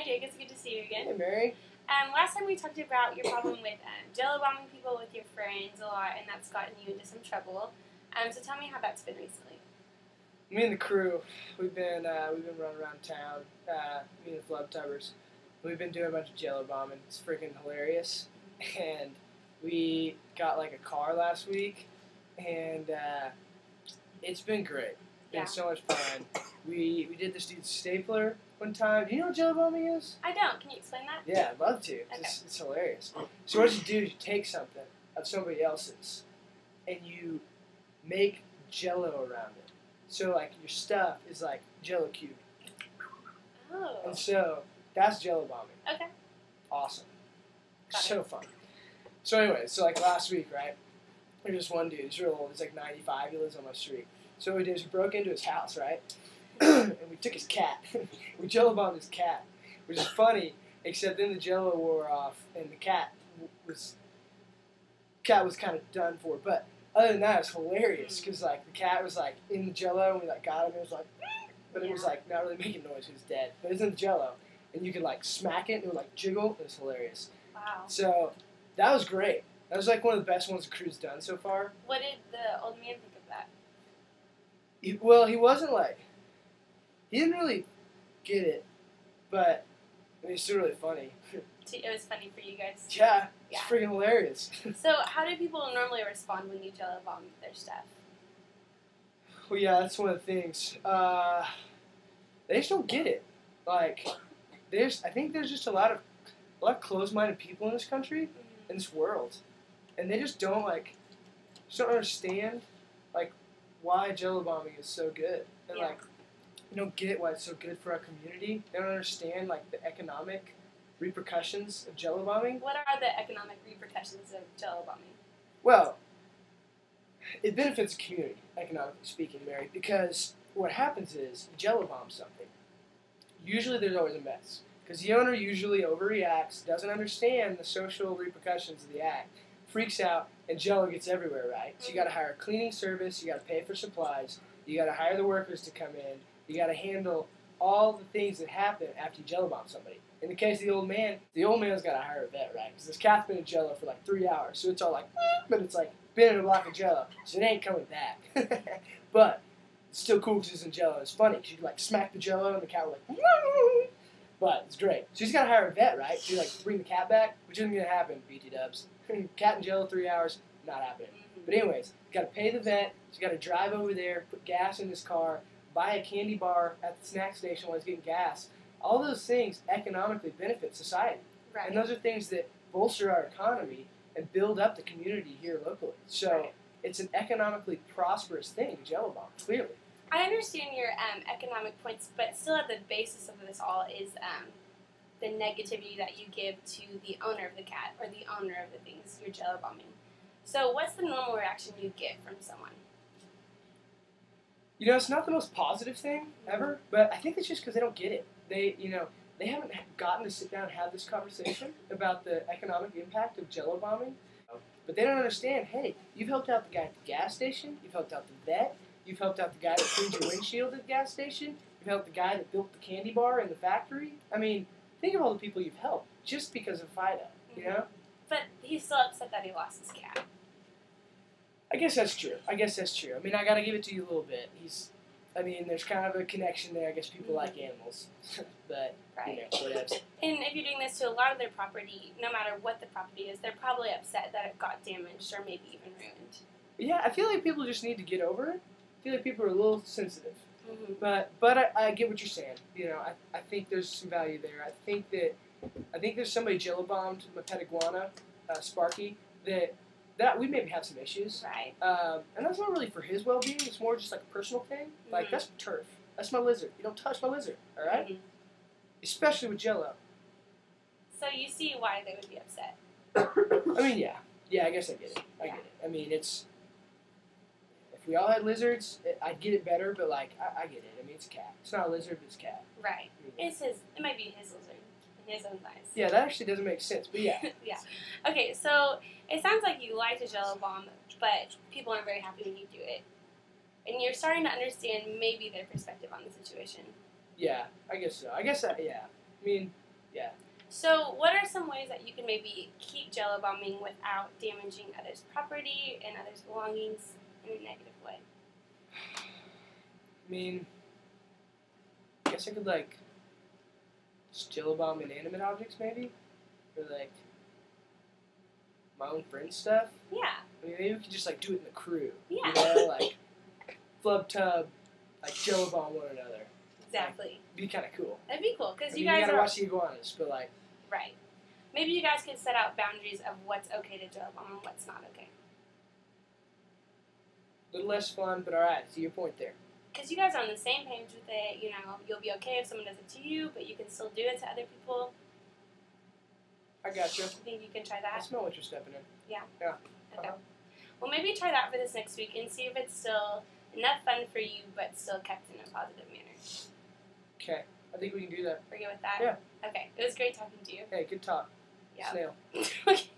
Hi Jake, it's good to see you again. Hey, Mary. Last time we talked about your problem with jello bombing people with your friends a lot, and that's gotten you into some trouble. So tell me how that's been recently. Me and the crew, we've been running around town. Me and the Flub Tubbers, we've been doing a bunch of jello bombing. It's freaking hilarious. And we got like a car last week, and it's been great. It's been so much fun. We did this dude's stapler one time. Do you know what jello bombing is? I don't. Can you explain that? Yeah, I'd love to. Okay. It's hilarious. So what you do is you take something of somebody else's, and you make jello around it. So like your stuff is like jello cube. Oh. And so that's jello bombing. Okay. Awesome. Got So fun. So anyway, so like last week, right? There's this one dude, he's real old, he's like 95, he lives on my street. So what we did is we broke into his house, right? And we took his cat. We jello bombed his cat, which is funny, except then the jello wore off and the cat was kind of done for. But other than that, it's hilarious because like the cat was like in the jello and we like got him and it was like, but it was like not really making noise, it was dead. But it's in the jello and you could like smack it and it would like jiggle. It was hilarious. Wow. So that was great. That was like one of the best ones the crew's done so far. What did the old man think of that? He wasn't like, he didn't really get it, but I mean, it's still really funny. It was funny for you guys. Yeah, it's freaking hilarious. So how do people normally respond when you jello bomb their stuff? Well, yeah, that's one of the things. They just don't get it. Like, I think there's just a lot of closed-minded people in this country, in this world, and they just don't understand like why jello bombing is so good, and like they don't get why it's so good for our community. They don't understand like the economic repercussions of jello bombing. What are the economic repercussions of jello bombing? Well, it benefits the community, economically speaking, Mary, because what happens is you jello bomb something. Usually there's always a mess, because the owner usually overreacts, doesn't understand the social repercussions of the act, freaks out, and jello gets everywhere, right? So you got to hire a cleaning service, you got to pay for supplies, you got to hire the workers to come in, you got to handle all the things that happen after you jello bomb somebody. In the case of the old man's got to hire a vet, right? Because this cat's been in jello for like 3 hours, so it's all like, but it's like been in a block of jello, so it ain't coming back. But it's still cool because it's in jello. It's funny because you can like smack the jello and the cat will like, but it's great. So he's got to hire a vet, right? To like bring the cat back, which isn't going to happen, BT dubs. Cat in jello 3 hours, not happening. But anyways, you got to pay the vet, so you got to drive over there, put gas in his car, buy a candy bar at the snack station while he's getting gas. All those things economically benefit society. Right. And those are things that bolster our economy and build up the community here locally. So it's an economically prosperous thing, jello bomb, clearly. I understand your economic points, but still at the basis of this all is the negativity that you give to the owner of the cat or the owner of the things you're jello bombing. So what's the normal reaction you get from someone? You know, it's not the most positive thing ever, but I think it's just because they don't get it. They haven't gotten to sit down and have this conversation about the economic impact of jello bombing. But they don't understand, hey, you've helped out the guy at the gas station, you've helped out the vet, you've helped out the guy that cleaned your windshield at the gas station, you've helped the guy that built the candy bar in the factory. I mean, think of all the people you've helped just because of Fido, you know? But he's still upset that he lost his cat. I guess that's true. I mean, I gotta give it to you a little bit. There's kind of a connection there. I guess people like animals. But, whatever. And if you're doing this to a lot of their property, no matter what the property is, they're probably upset that it got damaged or maybe even ruined. Yeah, I feel like people just need to get over it. I feel like people are a little sensitive. But I get what you're saying. You know, I think there's some value there. I think there's somebody jello bombed my pet iguana, Sparky, that we maybe have some issues. Right. And that's not really for his well-being. It's more just like a personal thing. Like, that's turf. That's my lizard. You don't touch my lizard, all right? Especially with jello. So you see why they would be upset. I mean, yeah. Yeah, I guess I get it. I get it. I mean, if we all had lizards, I'd get it better, but, like, I get it. I mean, it's a cat. It's not a lizard, but it's a cat. Right. It might be his lizard in his own eyes. Yeah, that actually doesn't make sense, but yeah. Yeah. Okay, so it sounds like you like to jello bomb, but people aren't very happy when you do it. And you're starting to understand maybe their perspective on the situation. Yeah, I guess so. Yeah. I mean, So, what are some ways that you can maybe keep jello bombing without damaging others' property and others' belongings in a negative way? I mean, I guess I could like just jello bomb inanimate objects maybe, or like my own friend stuff. Yeah. I mean, maybe we could just like do it in the crew. Yeah. You know, like flub tub, like jello bomb one another. Exactly. Be kind of cool. That'd be cool because I you mean, guys gotta are watch the iguanas, but like. right. Maybe you guys could set out boundaries of what's okay to jello bomb and what's not okay. A little less fun, but alright, to your point there. Because you guys are on the same page with it, you'll be okay if someone does it to you, but you can still do it to other people. I gotcha. You think you can try I that? smell what you're stepping in. Yeah. Yeah. Okay. Well, maybe try that for this next week and see if it's still enough fun for you, but still kept in a positive manner. Okay. I think we can do that. Are you with that? Yeah. Okay. It was great talking to you. Hey, good talk. Yeah. Snail. Okay.